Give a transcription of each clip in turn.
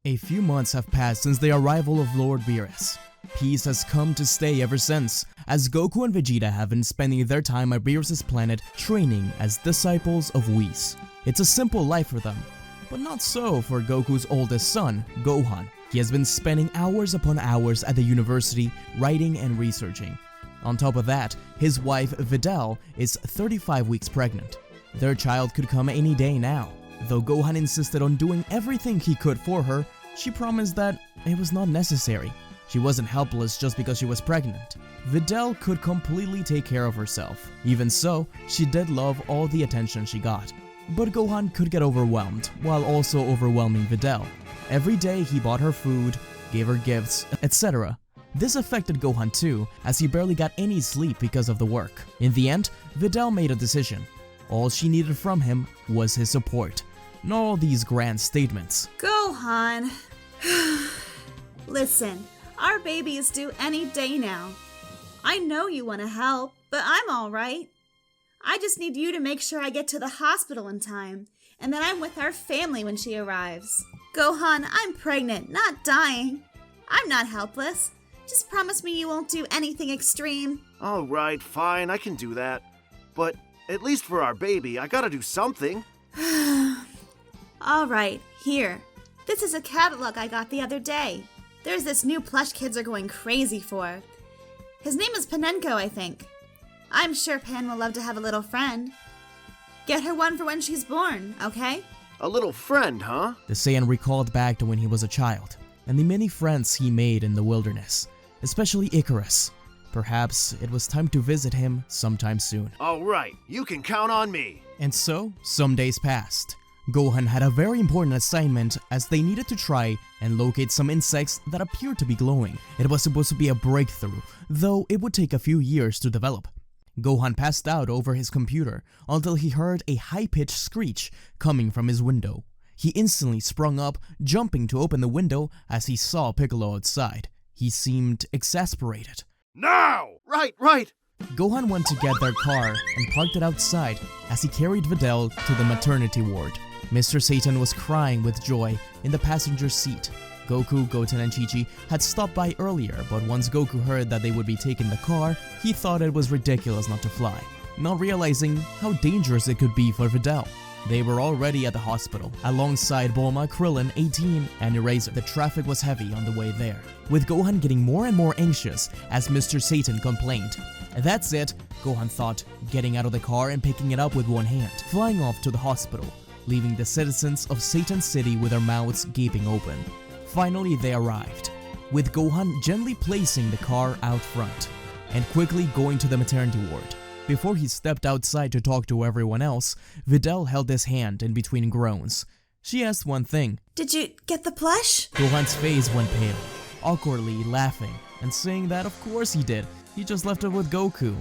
A few months have passed since the arrival of Lord Beerus. Peace has come to stay ever since, as Goku and Vegeta have been spending their time at Beerus' planet training as disciples of Whis. It's a simple life for them, but not so for Goku's oldest son, Gohan. He has been spending hours upon hours at the university writing and researching. On top of that, his wife Videl is 35 weeks pregnant. Their child could come any day now. Though Gohan insisted on doing everything he could for her, she promised that it was not necessary. She wasn't helpless just because she was pregnant. Videl could completely take care of herself. Even so, she did love all the attention she got. But Gohan could get overwhelmed, while also overwhelming Videl. Every day he bought her food, gave her gifts, etc. This affected Gohan too, as he barely got any sleep because of the work. In the end, Videl made a decision. All she needed from him was his support, not all these grand statements. Gohan, listen, our baby is due any day now. I know you want to help, but I'm alright. I just need you to make sure I get to the hospital in time, and that I'm with our family when she arrives. Gohan, I'm pregnant, not dying. I'm not helpless. Just promise me you won't do anything extreme. Alright, fine, I can do that. But at least for our baby, I gotta do something. Alright, here. This is a catalog I got the other day. There's this new plush kids are going crazy for. His name is Penenko, I think. I'm sure Pan will love to have a little friend. Get her one for when she's born, okay? A little friend, huh? The Saiyan recalled back to when he was a child, and the many friends he made in the wilderness, especially Icarus. Perhaps it was time to visit him sometime soon. Alright, you can count on me. And so, some days passed. Gohan had a very important assignment as they needed to try and locate some insects that appeared to be glowing. It was supposed to be a breakthrough, though it would take a few years to develop. Gohan passed out over his computer until he heard a high-pitched screech coming from his window. He instantly sprung up, jumping to open the window as he saw Piccolo outside. He seemed exasperated. Now! Right! Gohan went to get their car and parked it outside as he carried Videl to the maternity ward. Mr. Satan was crying with joy in the passenger seat. Goku, Goten, and Chi-Chi had stopped by earlier, but once Goku heard that they would be taking the car, he thought it was ridiculous not to fly, not realizing how dangerous it could be for Videl. They were already at the hospital, alongside Bulma, Krillin, 18, and Eraser. The traffic was heavy on the way there, with Gohan getting more and more anxious as Mr. Satan complained. That's it, Gohan thought, getting out of the car and picking it up with one hand, flying off to the hospital, leaving the citizens of Satan City with their mouths gaping open. Finally, they arrived, with Gohan gently placing the car out front and quickly going to the maternity ward. Before he stepped outside to talk to everyone else, Videl held his hand in between groans. She asked one thing. Did you get the plush? Gohan's face went pale, awkwardly laughing and saying that of course he did. He just left it with Goku.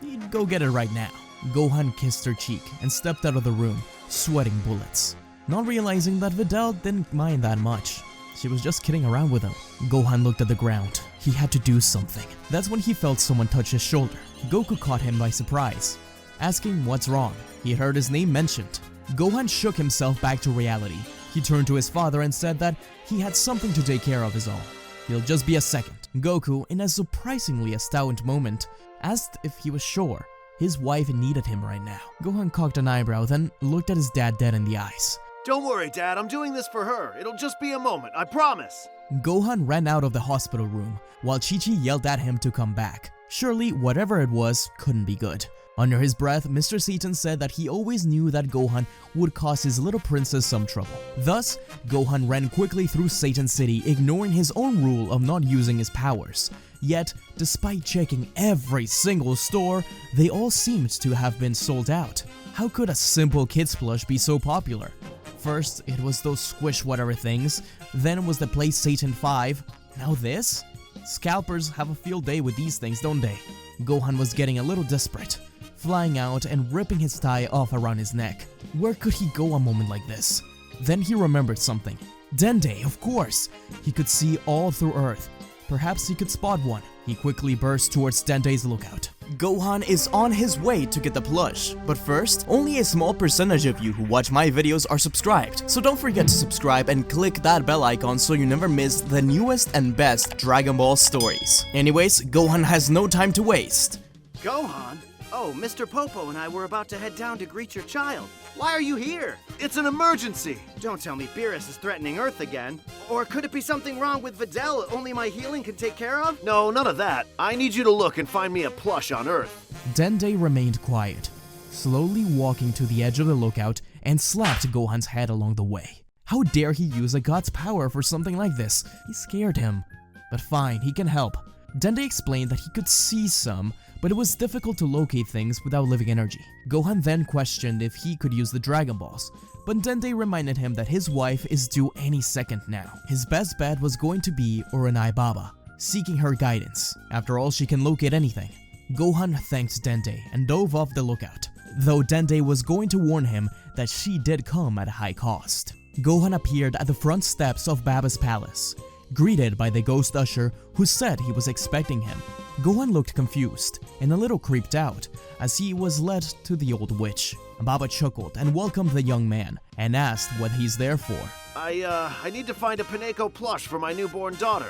He'd go get it right now. Gohan kissed her cheek and stepped out of the room, sweating bullets, not realizing that Videl didn't mind that much. She was just kidding around with him. Gohan looked at the ground. He had to do something. That's when he felt someone touch his shoulder. Goku caught him by surprise, asking what's wrong. He heard his name mentioned. Gohan shook himself back to reality. He turned to his father and said that he had something to take care of his own. He'll just be a second. Goku, in a surprisingly astounded moment, asked if he was sure his wife needed him right now. Gohan cocked an eyebrow, then looked at his dad dead in the eyes. Don't worry, Dad, I'm doing this for her. It'll just be a moment, I promise. Gohan ran out of the hospital room, while Chi-Chi yelled at him to come back. Surely, whatever it was couldn't be good. Under his breath, Mr. Satan said that he always knew that Gohan would cause his little princess some trouble. Thus, Gohan ran quickly through Satan City, ignoring his own rule of not using his powers. Yet, despite checking every single store, they all seemed to have been sold out. How could a simple kid's plush be so popular? First, it was those squish whatever things, then it was the PlayStation 5, now this? Scalpers have a field day with these things, don't they? Gohan was getting a little desperate, flying out and ripping his tie off around his neck. Where could he go a moment like this? Then he remembered something. Dende, of course! He could see all through Earth. Perhaps he could spot one. He quickly burst towards Dende's lookout. Gohan is on his way to get the plush. But first, only a small percentage of you who watch my videos are subscribed, so don't forget to subscribe and click that bell icon so you never miss the newest and best Dragon Ball stories. Anyways, Gohan has no time to waste. Gohan? Oh, Mr. Popo and I were about to head down to greet your child. Why are you here? It's an emergency. Don't tell me Beerus is threatening Earth again. Or could it be something wrong with Videl only my healing can take care of? No, none of that. I need you to look and find me a plush on Earth. Dende remained quiet, slowly walking to the edge of the lookout and slapped Gohan's head along the way. How dare he use a god's power for something like this? He scared him. But fine, he can help. Dende explained that he could see some, but it was difficult to locate things without living energy. Gohan then questioned if he could use the Dragon Balls, but Dende reminded him that his wife is due any second now. His best bet was going to be Uranai Baba, seeking her guidance. After all, she can locate anything. Gohan thanked Dende and dove off the lookout, though Dende was going to warn him that she did come at a high cost. Gohan appeared at the front steps of Baba's palace, greeted by the ghost usher who said he was expecting him. Gohan looked confused and a little creeped out as he was led to the old witch. Baba chuckled and welcomed the young man and asked what he's there for. I need to find a Penenko plush for my newborn daughter.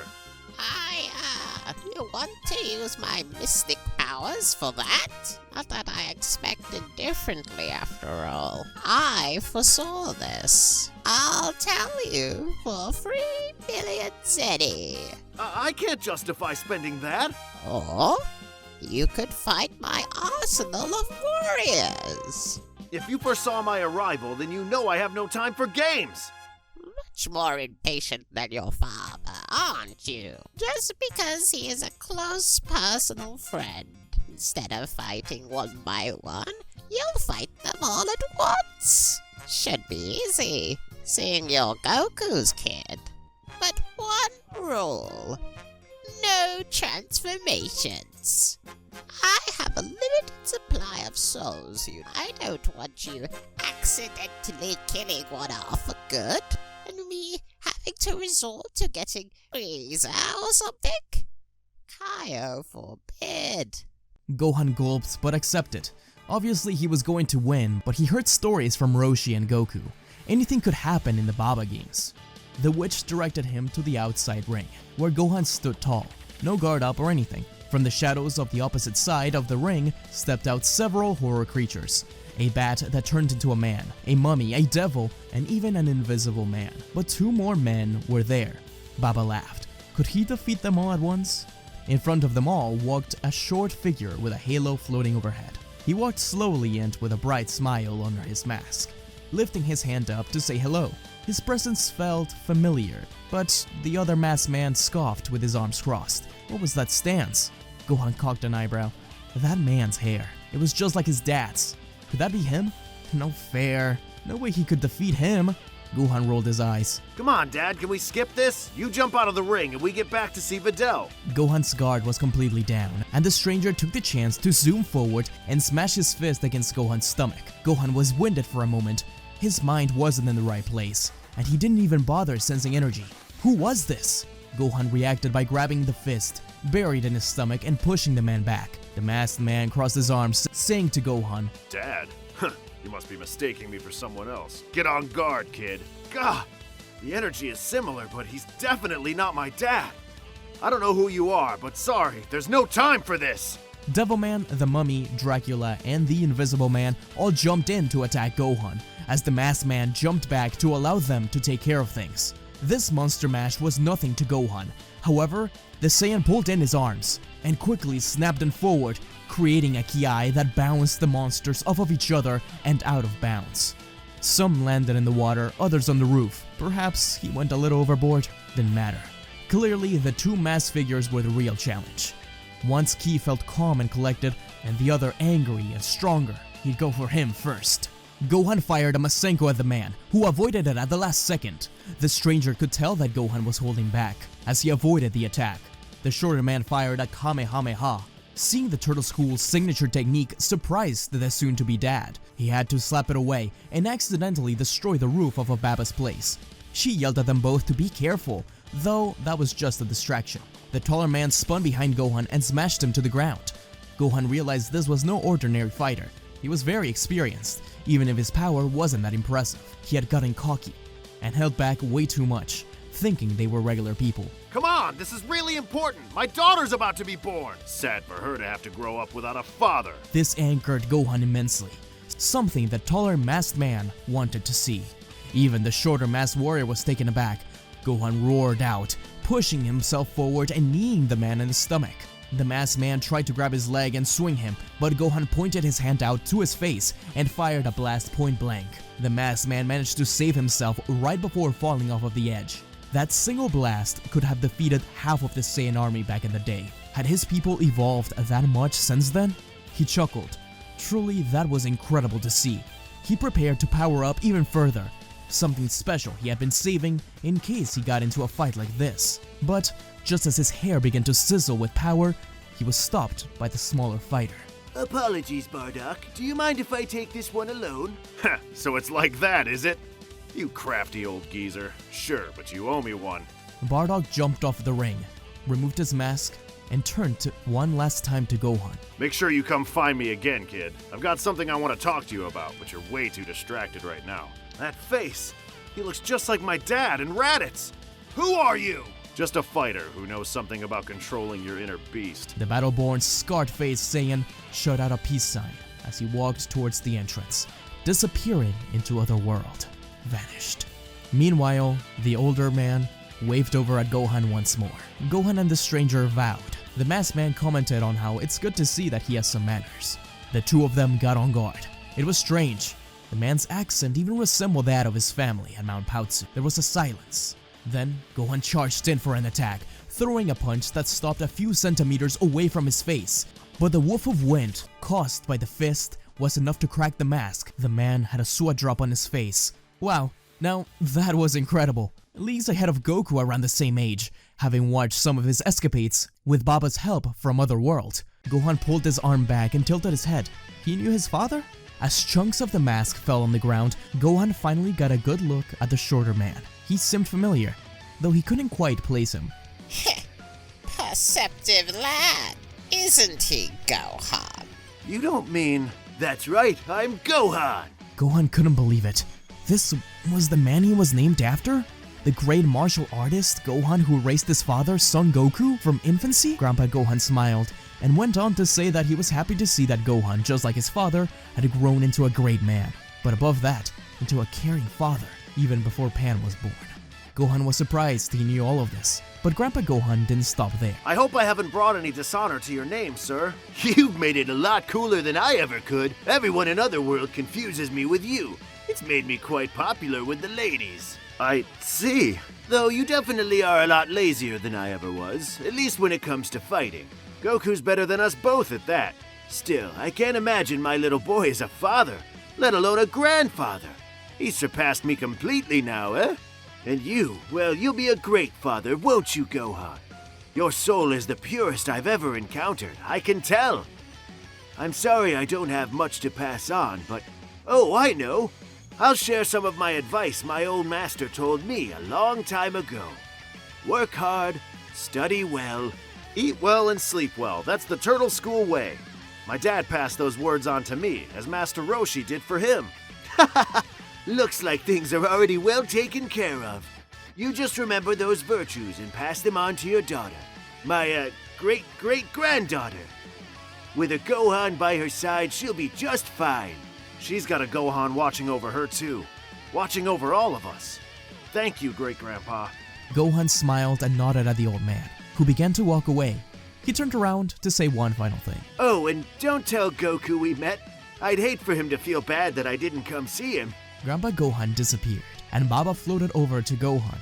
You want to use my mystic powers for that? Not that I expected differently after all. I foresaw this. I'll tell you for 3 million zeni. I can't justify spending that. Or you could fight my arsenal of warriors. If you foresaw my arrival, then you know I have no time for games. Much more impatient than your father, aren't you? Just because he is a close personal friend. Instead of fighting one by one, you'll fight them all at once. Should be easy, seeing you're Goku's kid. But one rule: no transformations. I have a limited supply of souls, I don't want you accidentally killing one off for good, and me having to resort to getting Frieza or something. Kaio forbid. Gohan gulped but accepted. Obviously he was going to win, but he heard stories from Roshi and Goku. Anything could happen in the Baba games. The witch directed him to the outside ring, where Gohan stood tall, no guard up or anything. From the shadows of the opposite side of the ring stepped out several horror creatures. A bat that turned into a man, a mummy, a devil, and even an invisible man. But 2 more men were there. Baba laughed. Could he defeat them all at once? In front of them all walked a short figure with a halo floating overhead. He walked slowly and with a bright smile under his mask, lifting his hand up to say hello. His presence felt familiar, but the other masked man scoffed with his arms crossed. What was that stance? Gohan cocked an eyebrow. That man's hair. It was just like his dad's. Could that be him? No fair. No way he could defeat him. Gohan rolled his eyes. Come on, Dad, can we skip this? You jump out of the ring and we get back to see Videl. Gohan's guard was completely down, and the stranger took the chance to zoom forward and smash his fist against Gohan's stomach. Gohan was winded for a moment. His mind wasn't in the right place, and he didn't even bother sensing energy. Who was this? Gohan reacted by grabbing the fist, buried in his stomach, and pushing the man back. The masked man crossed his arms, saying to Gohan, Dad? You must be mistaking me for someone else. Get on guard, kid. Gah! The energy is similar, but he's definitely not my dad. I don't know who you are, but sorry, there's no time for this. Devilman, the Mummy, Dracula, and the Invisible Man all jumped in to attack Gohan, as the masked man jumped back to allow them to take care of things. This monster mash was nothing to Gohan. However, the Saiyan pulled in his arms and quickly snapped them forward, creating a ki that bounced the monsters off of each other and out of bounds. Some landed in the water, others on the roof. Perhaps he went a little overboard. Didn't matter. Clearly, the 2 masked figures were the real challenge. One's ki felt calm and collected, and the other angry and stronger. He'd go for him first. Gohan fired a Masenko at the man, who avoided it at the last second. The stranger could tell that Gohan was holding back, as he avoided the attack. The shorter man fired a Kamehameha. Seeing the Turtle School's signature technique surprised the soon-to-be dad. He had to slap it away and accidentally destroy the roof of Baba's place. She yelled at them both to be careful, though that was just a distraction. The taller man spun behind Gohan and smashed him to the ground. Gohan realized this was no ordinary fighter. He was very experienced, even if his power wasn't that impressive. He had gotten cocky and held back way too much, thinking they were regular people. Come on, this is really important. My daughter's about to be born. Sad for her to have to grow up without a father. This angered Gohan immensely, something the taller masked man wanted to see. Even the shorter masked warrior was taken aback. Gohan roared out, pushing himself forward and kneeing the man in the stomach. The masked man tried to grab his leg and swing him, but Gohan pointed his hand out to his face and fired a blast point blank. The masked man managed to save himself right before falling off of the edge. That single blast could have defeated half of the Saiyan army back in the day. Had his people evolved that much since then? He chuckled. Truly, that was incredible to see. He prepared to power up even further, something special he had been saving in case he got into a fight like this. But just as his hair began to sizzle with power, he was stopped by the smaller fighter. Apologies, Bardock. Do you mind if I take this one alone? Heh, so it's like that, is it? You crafty old geezer. Sure, but you owe me one. Bardock jumped off the ring, removed his mask, and turned to one last time to Gohan. Make sure you come find me again, kid. I've got something I want to talk to you about, but you're way too distracted right now. That face! He looks just like my dad and Raditz! Who are you? Just a fighter who knows something about controlling your inner beast. The Battleborn scarred-faced Saiyan shot out a peace sign as he walked towards the entrance, disappearing into otherworld. Vanished. Meanwhile, the older man waved over at Gohan once more. Gohan and the stranger vowed. The masked man commented on how it's good to see that he has some manners. The two of them got on guard. It was strange. The man's accent even resembled that of his family at Mount Pautsu. There was a silence. Then, Gohan charged in for an attack, throwing a punch that stopped a few centimeters away from his face. But the woof of wind caused by the fist was enough to crack the mask. The man had a sweat drop on his face. Wow, now that was incredible. At least ahead of Goku around the same age, having watched some of his escapades with Baba's help from Otherworld. Gohan pulled his arm back and tilted his head. He knew his father? As chunks of the mask fell on the ground, Gohan finally got a good look at the shorter man. He seemed familiar, though he couldn't quite place him. Perceptive lad, isn't he, Gohan? You don't mean... That's right, I'm Gohan! Gohan couldn't believe it. This was the man he was named after? The great martial artist Gohan who raised his father, Son Goku, from infancy? Grandpa Gohan smiled and went on to say that he was happy to see that Gohan, just like his father, had grown into a great man. But above that, into a caring father, even before Pan was born. Gohan was surprised he knew all of this, but Grandpa Gohan didn't stop there. I hope I haven't brought any dishonor to your name, sir. You've made it a lot cooler than I ever could. Everyone in Otherworld confuses me with you. It's made me quite popular with the ladies. I see. Though you definitely are a lot lazier than I ever was, at least when it comes to fighting. Goku's better than us both at that. Still, I can't imagine my little boy is a father, let alone a grandfather. He's surpassed me completely now, eh? And you, well, you'll be a great father, won't you, Gohan? Your soul is the purest I've ever encountered, I can tell. I'm sorry I don't have much to pass on, but... Oh, I know! I'll share some of my advice my old master told me a long time ago. Work hard, study well, eat well and sleep well. That's the Turtle School way. My dad passed those words on to me, as Master Roshi did for him. Looks like things are already well taken care of. You just remember those virtues and pass them on to your daughter, my great-great-granddaughter. With a Gohan by her side, she'll be just fine. She's got a Gohan watching over her too, watching over all of us. Thank you, Great-Grandpa. Gohan smiled and nodded at the old man, who began to walk away. He turned around to say one final thing. Oh, and don't tell Goku we met. I'd hate for him to feel bad that I didn't come see him. Grandpa Gohan disappeared, and Baba floated over to Gohan.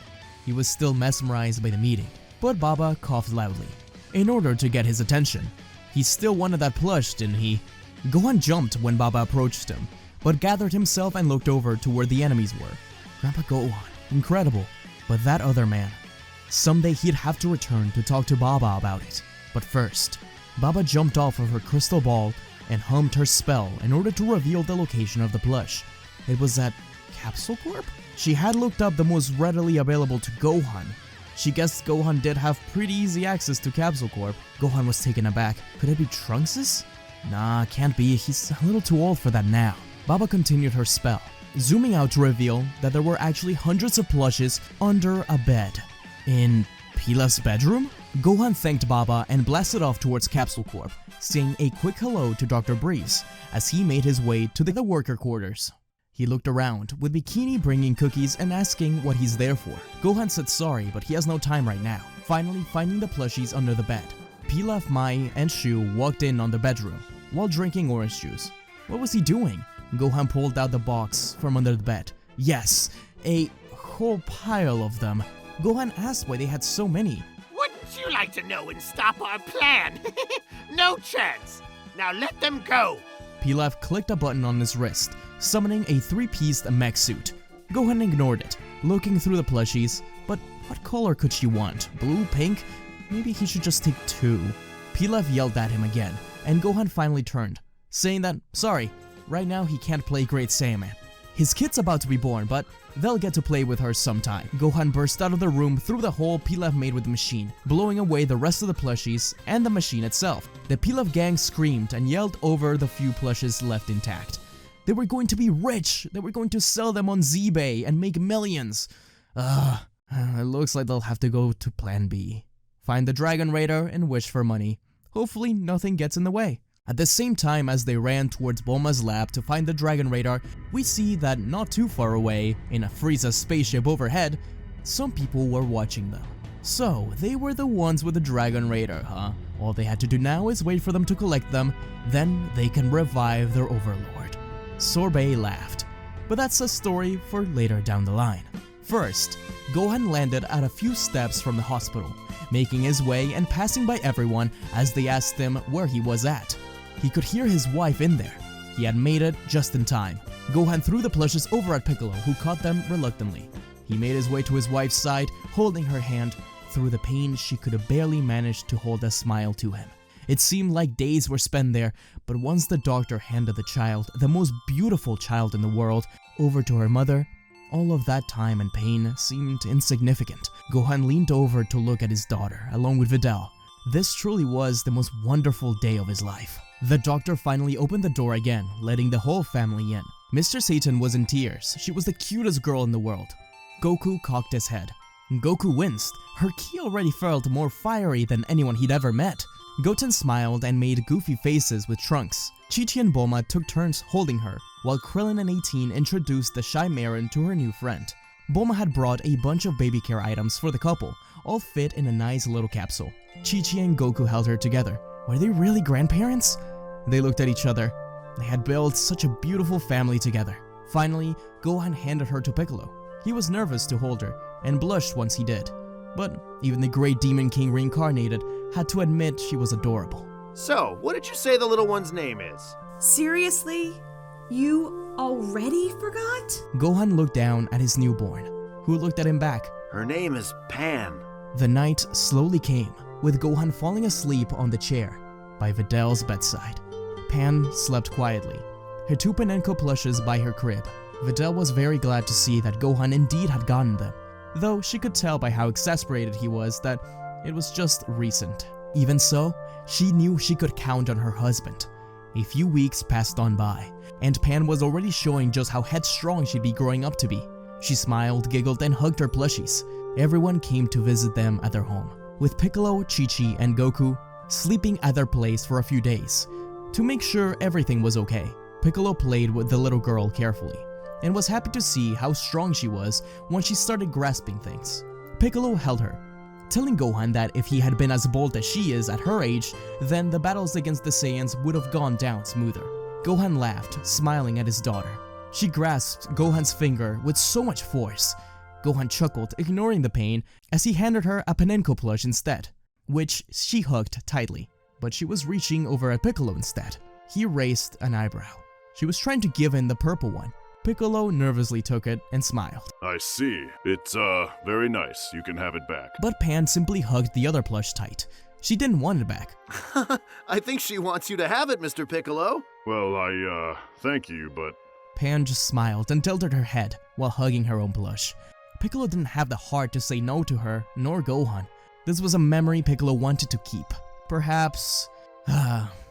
He was still mesmerized by the meeting, but Baba coughed loudly. In order to get his attention, he still wanted that plush, didn't he? Gohan jumped when Baba approached him, but gathered himself and looked over to where the enemies were. Grandpa Gohan, incredible, but that other man. Someday he'd have to return to talk to Baba about it. But first, Baba jumped off of her crystal ball and hummed her spell in order to reveal the location of the plush. It was at Capsule Corp? She had looked up the most readily available to Gohan, She guessed Gohan did have pretty easy access to Capsule Corp. Gohan was taken aback. Could it be Trunks'? Nah, can't be. He's a little too old for that now. Baba continued her spell, zooming out to reveal that there were actually hundreds of plushes under a bed. In Pilaf's bedroom? Gohan thanked Baba and blasted off towards Capsule Corp, saying a quick hello to Dr. Breeze as he made his way to the worker quarters. He looked around, with Bikini bringing cookies and asking what he's there for. Gohan said sorry, but he has no time right now, finally finding the plushies under the bed. Pilaf, Mai, and Shu walked in on the bedroom while drinking orange juice. What was he doing? Gohan pulled out the box from under the bed. Yes, a whole pile of them. Gohan asked why they had so many. Wouldn't you like to know and stop our plan? No chance. Now let them go. Pilaf clicked a button on his wrist, summoning a three-pieced mech suit. Gohan ignored it, looking through the plushies, but what color could she want? Blue, pink? Maybe he should just take two. Pilaf yelled at him again, and Gohan finally turned, saying that, sorry, right now he can't play Great Saiyaman. His kid's about to be born, but they'll get to play with her sometime. Gohan burst out of the room through the hole Pilaf made with the machine, blowing away the rest of the plushies and the machine itself. The Pilaf gang screamed and yelled over the few plushes left intact. They were going to be rich! They were going to sell them on Z-Bay and make millions! It looks like they'll have to go to Plan B. Find the Dragon Raider and wish for money. Hopefully nothing gets in the way. At the same time as they ran towards Bulma's lab to find the Dragon Radar, we see that not too far away, in a Frieza spaceship overhead, some people were watching them. So, they were the ones with the Dragon Radar, huh? All they had to do now is wait for them to collect them, then they can revive their overlord. Sorbet laughed. But that's a story for later down the line. First, Gohan landed at a few steps from the hospital, making his way and passing by everyone as they asked him where he was at. He could hear his wife in there. He had made it just in time. Gohan threw the plushes over at Piccolo, who caught them reluctantly. He made his way to his wife's side, holding her hand. Through the pain, she could have barely managed to hold a smile to him. It seemed like days were spent there, but once the doctor handed the child, the most beautiful child in the world, over to her mother, all of that time and pain seemed insignificant. Gohan leaned over to look at his daughter, along with Videl. This truly was the most wonderful day of his life. The doctor finally opened the door again, letting the whole family in. Mr. Satan was in tears. She was the cutest girl in the world. Goku cocked his head. Goku winced. Her ki already felt more fiery than anyone he'd ever met. Goten smiled and made goofy faces with Trunks. Chi-Chi and Bulma took turns holding her, while Krillin and 18 introduced the Shy Marin to her new friend. Bulma had brought a bunch of baby care items for the couple, all fit in a nice little capsule. Chi-Chi and Goku held her together. Were they really grandparents? They looked at each other. They had built such a beautiful family together. Finally, Gohan handed her to Piccolo. He was nervous to hold her, and blushed once he did. But even the great Demon King reincarnated had to admit she was adorable. So, what did you say the little one's name is? Seriously? You already forgot? Gohan looked down at his newborn, who looked at him back. Her name is Pan. The night slowly came, with Gohan falling asleep on the chair by Videl's bedside. Pan slept quietly, her two Penenko plushes by her crib. Videl was very glad to see that Gohan indeed had gotten them, though she could tell by how exasperated he was that it was just recent. Even so, she knew she could count on her husband. A few weeks passed on by, and Pan was already showing just how headstrong she'd be growing up to be. She smiled, giggled, and hugged her plushies. Everyone came to visit them at their home, with Piccolo, Chi-Chi, and Goku sleeping at their place for a few days. To make sure everything was okay, Piccolo played with the little girl carefully, and was happy to see how strong she was when she started grasping things. Piccolo held her, telling Gohan that if he had been as bold as she is at her age, then the battles against the Saiyans would have gone down smoother. Gohan laughed, smiling at his daughter. She grasped Gohan's finger with so much force. Gohan chuckled, ignoring the pain, as he handed her a Panenko plush instead, which she hugged tightly. But she was reaching over at Piccolo instead. He raised an eyebrow. She was trying to give him the purple one. Piccolo nervously took it and smiled. I see. It's, very nice. You can have it back. But Pan simply hugged the other plush tight. She didn't want it back. I think she wants you to have it, Mr. Piccolo. Well, thank you, but... Pan just smiled and tilted her head while hugging her own plush. Piccolo didn't have the heart to say no to her, nor Gohan. This was a memory Piccolo wanted to keep. Perhaps...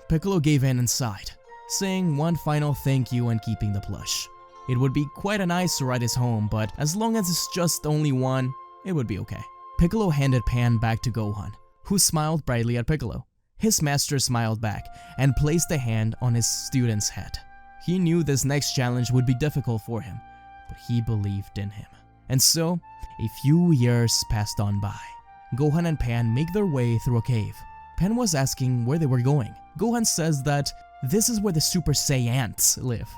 Piccolo gave in inside, saying one final thank you and keeping the plush. It would be quite a nice to ride his home, but as long as it's just only one, it would be okay. Piccolo handed Pan back to Gohan, who smiled brightly at Piccolo. His master smiled back and placed a hand on his student's head. He knew this next challenge would be difficult for him, but he believed in him. And so, a few years passed on by. Gohan and Pan make their way through a cave. Pan was asking where they were going. Gohan says that this is where the Super Saiyans live.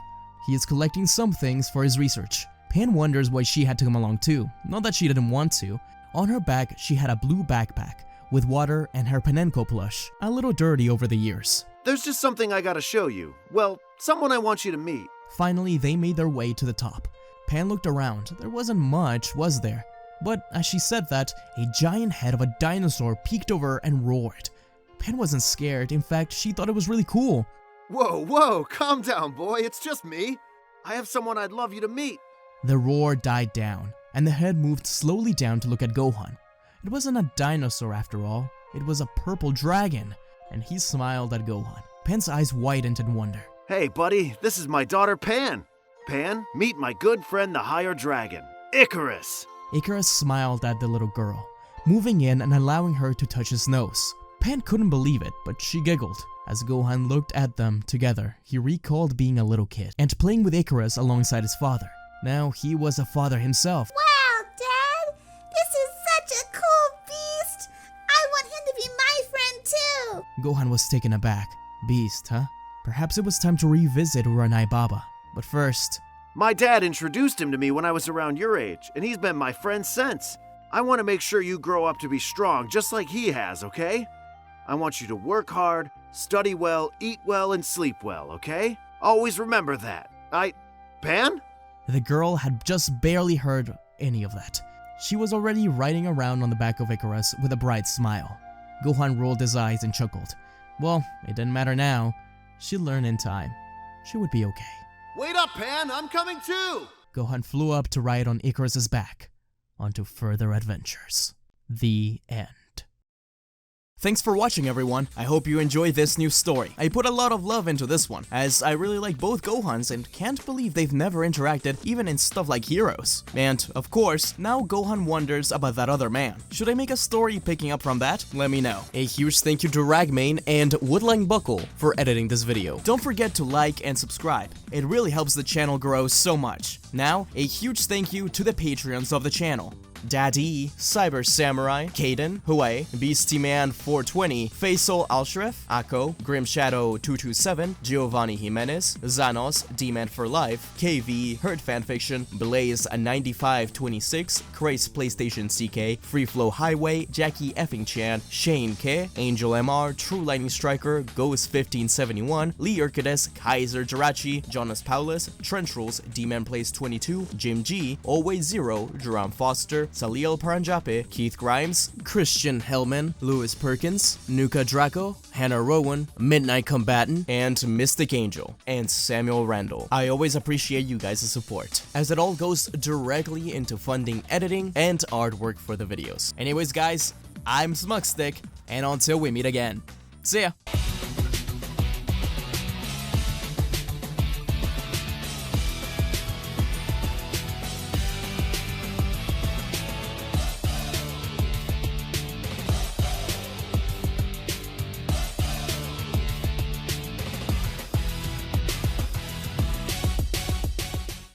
He is collecting some things for his research. Pan wonders why she had to come along too. Not that she didn't want to. On her back, she had a blue backpack with water and her Penenko plush, a little dirty over the years. There's just something I gotta show you. Well, someone I want you to meet. Finally, they made their way to the top. Pan looked around. There wasn't much, was there? But as she said that, a giant head of a dinosaur peeked over and roared. Pan wasn't scared. In fact, she thought it was really cool. Whoa, calm down, boy. It's just me. I have someone I'd love you to meet. The roar died down, and the head moved slowly down to look at Gohan. It wasn't a dinosaur after all. It was a purple dragon, and he smiled at Gohan. Pan's eyes widened in wonder. Hey, buddy, this is my daughter Pan. Pan, meet my good friend the higher dragon, Icarus. Icarus smiled at the little girl, moving in and allowing her to touch his nose. Pan couldn't believe it, but she giggled. As Gohan looked at them together, he recalled being a little kid and playing with Icarus alongside his father. Now he was a father himself. Wow, Dad! This is such a cool beast! I want him to be my friend too! Gohan was taken aback. Beast, huh? Perhaps it was time to revisit Uranai Baba. But first... My dad introduced him to me when I was around your age, and he's been my friend since. I want to make sure you grow up to be strong just like he has, okay? I want you to work hard, study well, eat well, and sleep well, okay? Always remember that. Pan? The girl had just barely heard any of that. She was already riding around on the back of Icarus with a bright smile. Gohan rolled his eyes and chuckled. Well, it didn't matter now. She'd learn in time. She would be okay. Wait up, Pan! I'm coming too! Gohan flew up to ride on Icarus's back, onto further adventures. The end. Thanks for watching, everyone. I hope you enjoyed this new story. I put a lot of love into this one, as I really like both Gohans and can't believe they've never interacted even in stuff like Heroes. And, of course, now Gohan wonders about that other man. Should I make a story picking up from that? Let me know. A huge thank you to Ragmain and Woodline Buckle for editing this video. Don't forget to like and subscribe. It really helps the channel grow so much. Now, a huge thank you to the Patreons of the channel. Daddy, Cyber Samurai, Kaden, Huey, Beastie Man 420, Faisal Alshref, Akko, Grim Shadow 227, Giovanni Jimenez, Zanos, D-Man for Life, KV, Hurt Fanfiction, Blaze 9526, Craze PlayStation CK, Free Flow Highway, Jackie Effing Chan, Shane K, Angel MR, True Lightning Striker, Ghost 1571, Lee Urquidez, Kaiser Jirachi, Jonas Paulus, Trench Rules, D-Man Plays 22, Jim G, Always Zero, Jerome Foster, Salil Paranjape, Keith Grimes, Christian Hellman, Lewis Perkins, Nuka Draco, Hannah Rowan, Midnight Combatant, and Mystic Angel, and Samuel Randall. I always appreciate you guys' support, as it all goes directly into funding editing and artwork for the videos. Anyways guys, I'm SmugStick, and until we meet again, see ya!